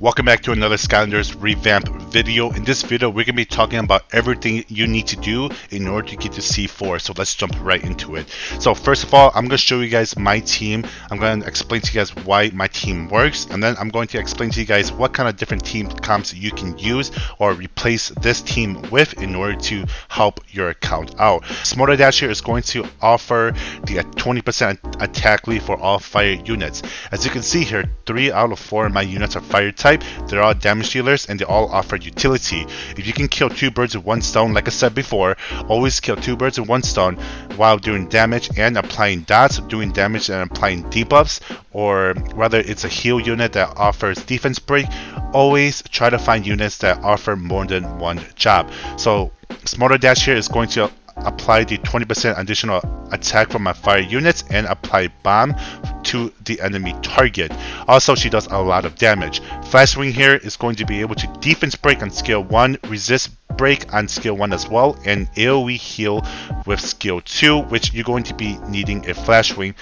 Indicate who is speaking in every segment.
Speaker 1: Welcome back to another Skylanders Revamp video. In this video, we're going to be talking about everything you need to do in order to get to C4. So let's jump right into it. So first of all, I'm going to show you guys my team. I'm going to explain to you guys why my team works. And then I'm going to explain to you guys what kind of different team comps you can use or replace this team with in order to help your account out. Smarter Dash here is going to offer the 20% attack lead for all fire units. As you can see here, 3 out of 4 of my units are fire type. They're all damage dealers and they all offer utility. If you can kill 2 birds with 1 stone, like I said before, always kill 2 birds with 1 stone while doing damage and applying dots, doing damage and applying debuffs, or whether it's a heal unit that offers defense break, always try to find units that offer more than one job. So Smarter Dash here is going to apply the 20% additional attack from my fire units and apply bomb to the enemy target. Also, she does a lot of damage. Flash Wing here is going to be able to defense break on skill 1, resist break on skill 1 as well, and AoE heal with skill 2, which you're going to be needing a Flash Wing.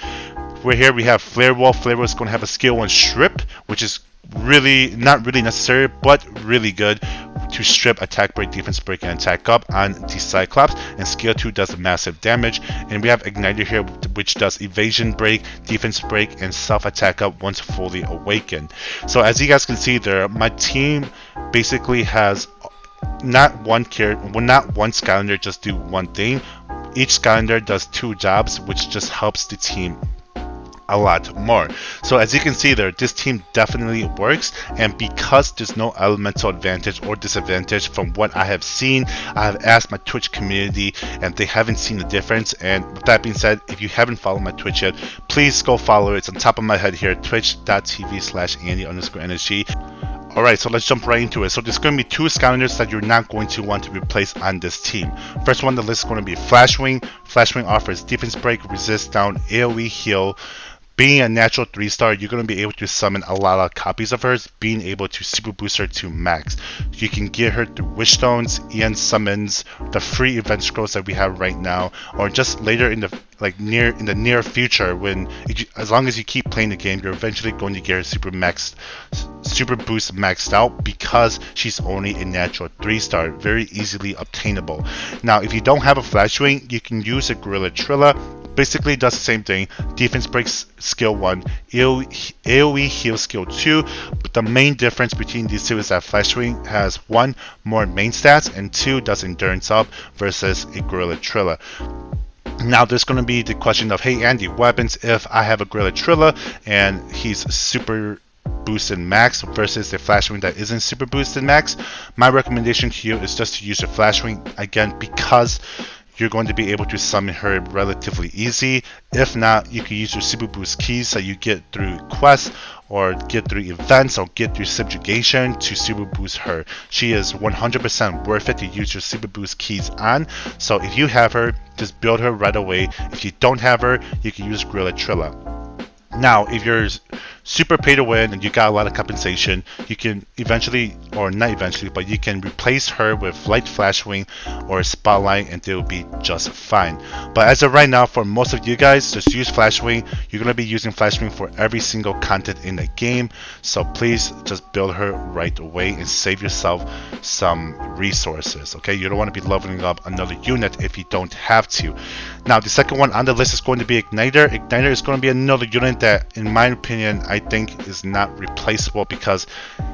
Speaker 1: Where here we have Flare Wall. Flare Wall is going to have a skill 1 strip, which is really not really necessary but really good to strip attack break, defense break, and attack up on the Cyclops, and skill 2 does massive damage. And we have Igniter here, which does evasion break, defense break, and self attack up once fully awakened. So as you guys can see there, my team basically has not one Skylander just do one thing. Each Skylander does 2 jobs, which just helps the team a lot more. So as you can see there, this team definitely works, and because there's no elemental advantage or disadvantage from what I have seen, I have asked my Twitch community and they haven't seen the difference. And with that being said, if you haven't followed my Twitch yet, please go follow it. It's on top of my head here, twitch.tv/Andy_NSG. Alright, so let's jump right into it. So there's going to be 2 Skylanders that you're not going to want to replace on this team. First one on the list is going to be Flash Wing. Flash Wing offers defense break, resist down, AoE heal. Being a natural 3-star, you're going to be able to summon a lot of copies of hers, being able to super boost her to max. You can get her through Wish Stones, EN summons, the free event scrolls that we have right now, or just later in the near future, when as long as you keep playing the game, you're eventually going to get her super boost maxed out, because she's only a natural 3-star, very easily obtainable. Now if you don't have a Flash Wing, you can use a Gorilla Trilla. Basically does the same thing. Defense breaks skill 1, AoE heal skill 2, but the main difference between these two is that Flash Wing has 1 more main stats and 2 does endurance up versus a Gorilla Trilla. Now there's going to be the question of, hey Andy, what happens if I have a Gorilla Trilla and he's super boosted max versus the Flash Wing that isn't super boosted max? My recommendation to you is just to use a Flash Wing, again, because you're going to be able to summon her relatively easy. If not, you can use your super boost keys so you get through quests or get through events or get through subjugation to super boost her. She is 100% worth it to use your super boost keys on. So if you have her, just build her right away. If you don't have her, you can use Gorilla Trilla. Now, if you're super pay to win and you got a lot of compensation, you can eventually, or not eventually, but you can replace her with Light Flash Wing or Spotlight and they will be just fine. But as of right now, for most of you guys, just use Flash Wing. You're going to be using Flash Wing for every single content in the game, so please just build her right away and save yourself some resources, okay? You don't want to be leveling up another unit if you don't have to. Now the second one on the list is going to be Igniter. Igniter is going to be another unit that, in my opinion, I think is not replaceable, because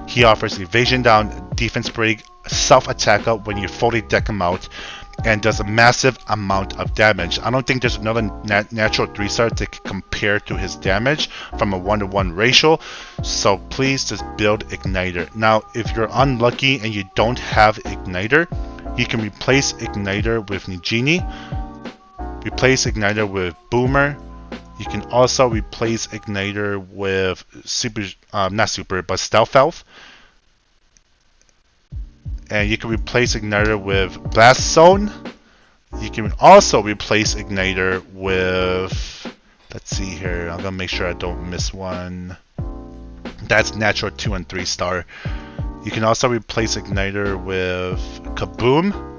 Speaker 1: he offers evasion down, defense break, self attack up when you fully deck him out, and does a massive amount of damage. I don't think there's another natural 3-star that can compare to his damage from a 1-to-1 ratio, so please just build Igniter. Now if you're unlucky and you don't have Igniter, you can replace Igniter with Nijini, replace Igniter with Boomer. You can also replace Igniter with Stealth Elf. And you can replace Igniter with Blast Zone. You can also replace Igniter with, let's see here, I'm gonna make sure I don't miss one. That's natural 2 and 3-star. You can also replace Igniter with Kaboom.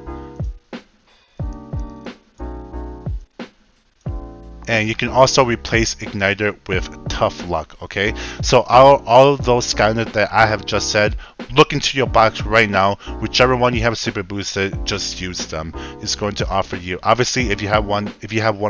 Speaker 1: And you can also replace Igniter with Tough Luck, okay? So all of those Skylanders that I have just said, look into your box right now. Whichever one you have super boosted, just use them. It's going to offer you, obviously, if you have one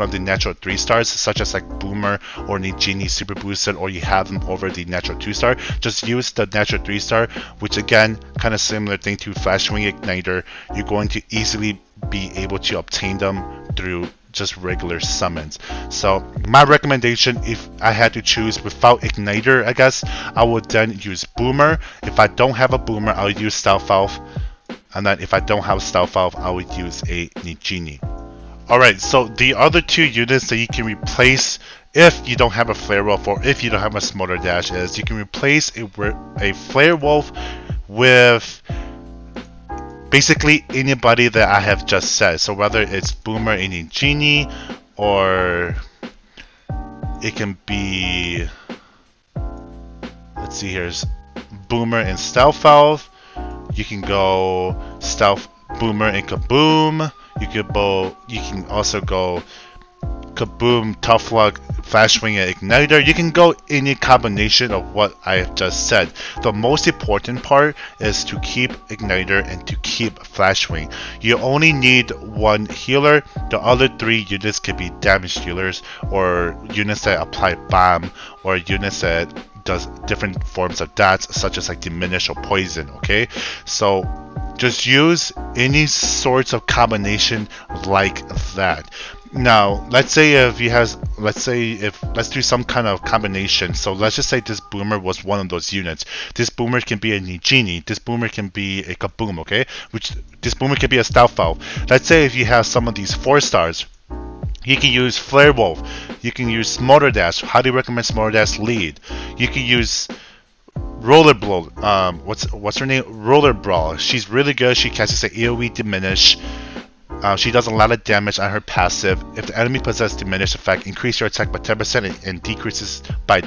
Speaker 1: of the natural 3 stars, such as like Boomer or Nigini super boosted, or you have them over the natural 2 star, just use the natural 3 star, which again, kind of similar thing to Flash Wing Igniter. You're going to easily be able to obtain them through just regular summons. So my recommendation, if I had to choose without Igniter, I guess I would then use Boomer. If I don't have a Boomer, I'll use Stealth Valve, and then if I don't have Stealth Valve, I would use a Nigini. Alright, so the other 2 units that you can replace if you don't have a Flare Wolf or if you don't have a Smolder Dash is you can replace a Flare Wolf with basically anybody that I have just said. So whether it's Boomer and Nigini, or it can be, let's see, here's Boomer and Stealth Valve. You can go Stealth Boomer and Kaboom. You can also go Kaboom, Tough Luck, Flash Wing, and Igniter. You can go any combination of what I have just said. The most important part is to keep Igniter and to keep Flash Wing. You only need one healer. The other 3 units can be damage healers, or units that apply bomb, or units that does different forms of dots, such as like diminish or poison. Okay, so just use any sorts of combination like that. Now, let's do some kind of combination. So let's just say this Boomer was one of those units. This Boomer can be a Nigini. This Boomer can be a Kaboom, okay? This Boomer can be a Stealth Valve. Let's say if you have some of these 4 stars, you can use Flare Wolf. You can use Smolder Dash. Highly recommend Smolder Dash lead. You can use Roller Blow. What's her name? Roller Brawl. She's really good. She casts an AoE diminish. She does a lot of damage on her passive. If the enemy possesses diminished effect, increase your attack by 10% and decreases by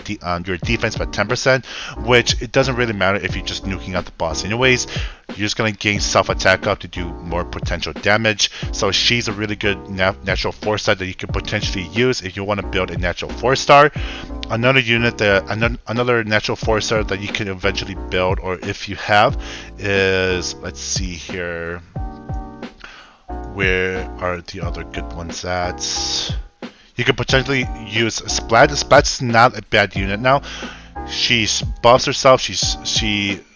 Speaker 1: your defense by 10%, which it doesn't really matter if you're just nuking out the boss anyways. You're just going to gain self-attack up to do more potential damage. So she's a really good natural 4-star that you could potentially use if you want to build a natural 4-star. Another unit another natural 4-star that you can eventually build, or if you have, is, let's see here. Where are the other good ones at? You could potentially use Splat. Splat's not a bad unit now. She buffs herself. She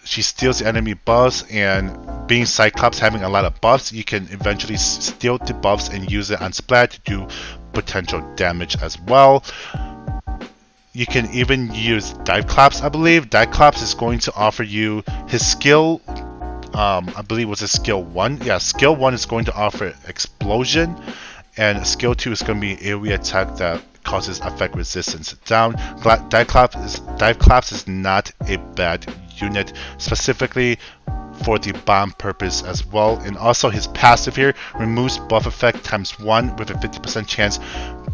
Speaker 1: steals the enemy buffs, and being Cyclops having a lot of buffs, you can eventually steal the buffs and use it on Splat to do potential damage as well. You can even use Dive Claps, I believe. Dive Claps is going to offer you his skill. I believe it was a skill 1. Yeah, skill 1 is going to offer explosion, and skill 2 is going to be AoE attack that causes effect resistance down. Dive Claps is not a bad unit, specifically for the bomb purpose as well. And also his passive here removes buff effect ×1 with a 50% chance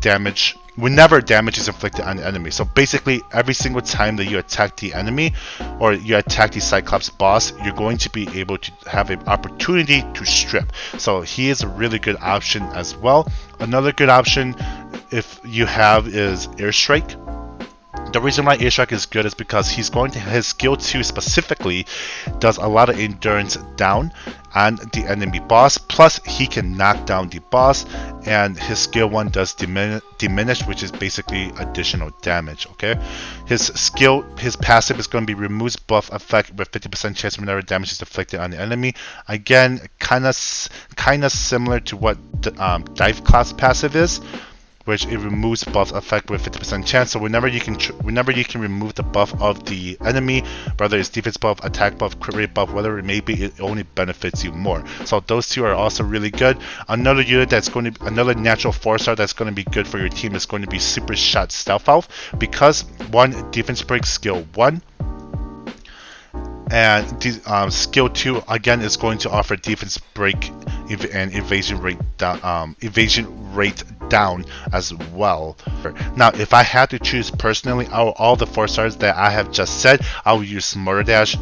Speaker 1: damage whenever damage is inflicted on the enemy. So basically every single time that you attack the enemy or you attack the Cyclops boss, you're going to be able to have an opportunity to strip. So he is a really good option as well. Another good option if you have is Airstrike. The reason why Airstrike is good is because his skill 2 specifically does a lot of endurance down on the enemy boss, plus he can knock down the boss, and his skill 1 does diminish, which is basically additional damage. Okay, his passive is going to be removes buff effect with 50% chance whenever damage is inflicted on the enemy. Again, kind of similar to what the Dive Class passive is, which it removes buff effect with 50% chance. So whenever you can remove the buff of the enemy, whether it's defense buff, attack buff, crit rate buff, whatever it may be, it only benefits you more. So those two are also really good. Another unit another natural 4-star that's going to be good for your team is going to be Super Shot Stealth Valve, because 1, defense break skill 1, and skill 2 again is going to offer defense break and evasion rate down as well. Now, if I had to choose personally, out of all the 4 stars that I have just said, I would use Smolder Dash,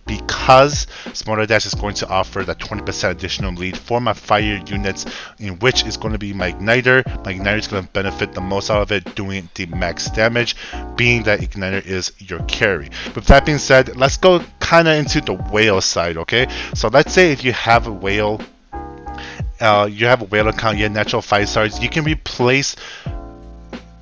Speaker 1: because Smarter Dash is going to offer that 20% additional lead for my fire units, in which is going to be my Igniter. My Igniter is going to benefit the most out of it, doing the max damage, being that Igniter is your carry. With that being said, let's go kind of into the whale side, okay? So let's say if you have a whale, account, you have natural 5 stars, you can replace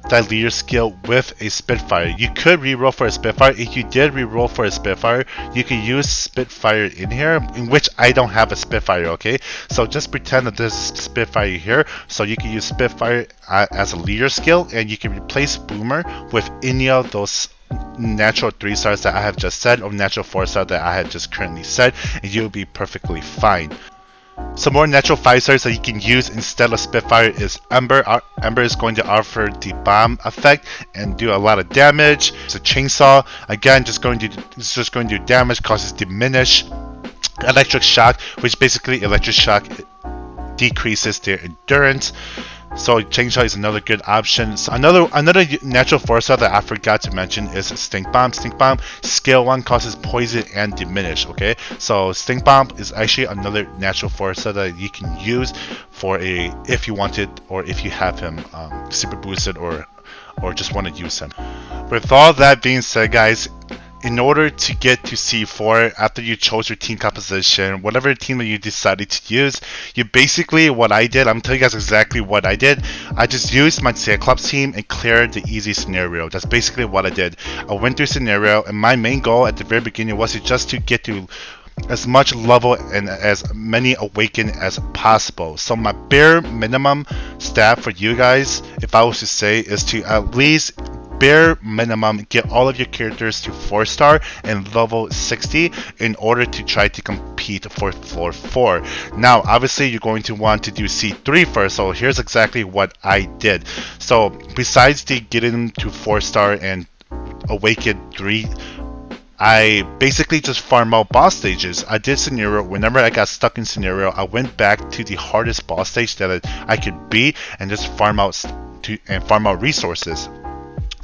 Speaker 1: that leader skill with a Spitfire. You could reroll for a Spitfire. If you did reroll for a Spitfire, you can use Spitfire in here, in which I don't have a Spitfire, okay? So just pretend that there's a Spitfire here. So you can use Spitfire as a leader skill, and you can replace Boomer with any of those natural 3 stars that I have just said, or natural 4 star that I have just currently said, and you'll be perfectly fine. Some more natural 5 stars that you can use instead of Spitfire is Ember. Ember is going to offer the bomb effect and do a lot of damage. It's a chainsaw. Again, it's just going to do damage, causes diminish. Electric shock, which basically electric shock decreases their endurance. So Chainsaw is another good option. So another natural 4-star that I forgot to mention is Stink Bomb. Stink Bomb skill 1 causes poison and diminish. Okay, so Stink Bomb is actually another natural 4-star that you can use for if you want it, or if you have him super boosted, or just want to use him. With all that being said, guys, in order to get to C4 after you chose your team composition, whatever team that you decided to use, you basically, what I did, I'm telling you guys exactly what I did. I just used my Cyclops team and cleared the easy scenario. That's basically what I did. I went through scenario, and my main goal at the very beginning was just to get to as much level and as many awaken as possible. So my bare minimum stat for you guys, if I was to say, is to at least bare minimum get all of your characters to 4-star and level 60 in order to try to compete for floor 4. Now obviously you're going to want to do C3 first, so here's exactly what I did. So besides the getting to 4-star and awaken 3, I basically just farm out boss stages. I did scenario. Whenever I got stuck in scenario, I went back to the hardest boss stage that I could beat and just farm out resources.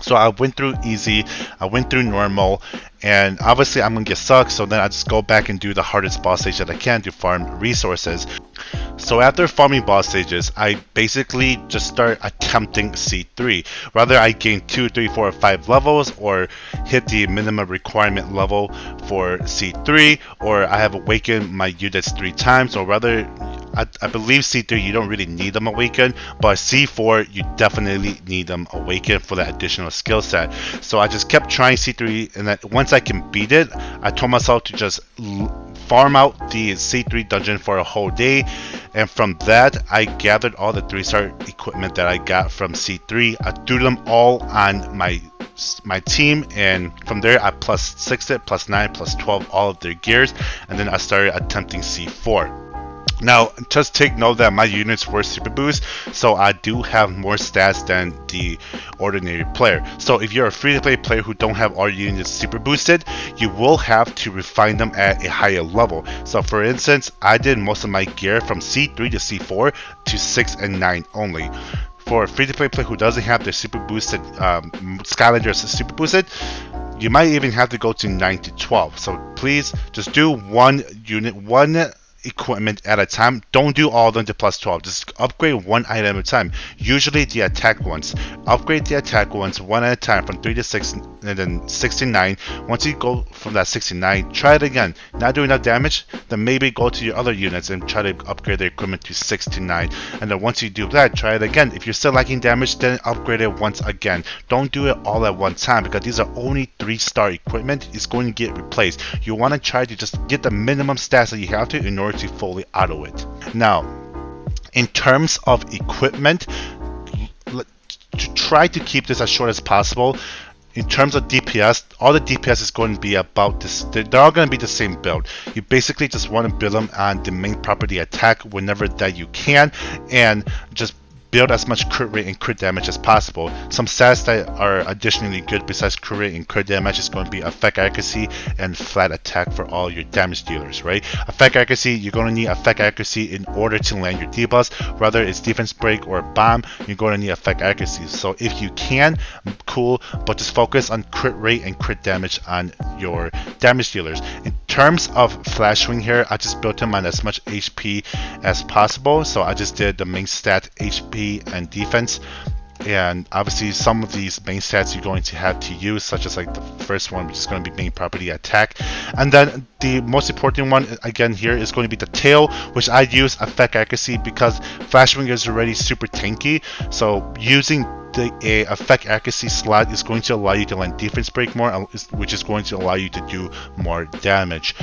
Speaker 1: So I went through easy, I went through normal, and obviously I'm gonna get stuck, so then I just go back and do the hardest boss stage that I can to farm resources. So after farming boss stages, I basically just start attempting C3. Whether I gain 2, 3, 4, or 5 levels, or hit the minimum requirement level for C3, or I have awakened my units 3 times, or rather, I believe C3 you don't really need them awakened, but C4 you definitely need them awakened for that additional skill set. So I just kept trying C3, and then once I can beat it, I told myself to just farm out the C3 dungeon for a whole day, and from that I gathered all the 3-star equipment that I got from C3. I threw them all on my team, and from there I plus 6 it, plus 9, plus 12 all of their gears, and then I started attempting C4. Now, just take note that my units were super boost, so I do have more stats than the ordinary player. So if you're a free-to-play player who don't have all your units super boosted, you will have to refine them at a higher level. So for instance, I did most of my gear from C3 to C4 to 6 and 9 only. For a free-to-play player who doesn't have their super boosted Skylanders super boosted, you might even have to go to 9 to 12. So please just do one unit, one equipment at a time. Don't do all of them to plus 12. Just upgrade one item at a time. Usually the attack ones. Upgrade the attack ones one at a time from 3 to 6 and then 69. Once you go from that 69, try it again. Not doing enough damage, then maybe go to your other units and try to upgrade their equipment to 6 to 9. And then once you do that, try it again. If you're still lacking damage, then upgrade it once again. Don't do it all at one time, because these are only 3-star equipment. It's going to get replaced. You want to try to just get the minimum stats that you have to in order to fully auto it. Now, in terms of equipment, to try to keep this as short as possible. In terms of DPS, all the DPS is going to be about this. They're all going to be the same build. You basically just want to build them on the main property attack whenever that you can, and just build as much crit rate and crit damage as possible. Some stats that are additionally good besides crit rate and crit damage is going to be effect accuracy and flat attack for all your damage dealers, right? Effect accuracy, you're going to need effect accuracy in order to land your debuffs. Whether it's defense break or bomb, you're going to need effect accuracy. So if you can, cool, but just focus on crit rate and crit damage on your damage dealers. In terms of Flash Wing here, I just built him on as much HP as possible. So I just did the main stat, HP and defense. And obviously some of these main stats you're going to have to use, such as like the first one, which is going to be main property attack. And then the most important one again here is going to be the tail, which I use effect accuracy because Flash Wing is already super tanky. So using the effect accuracy slot is going to allow you to land defense break more, which is going to allow you to do more damage.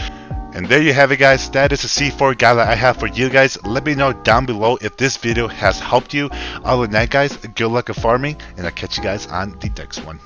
Speaker 1: And there you have it, guys. That is the C4 guide that I have for you guys. Let me know down below if this video has helped you. Other than that, guys, good luck at farming, and I'll catch you guys on the next one.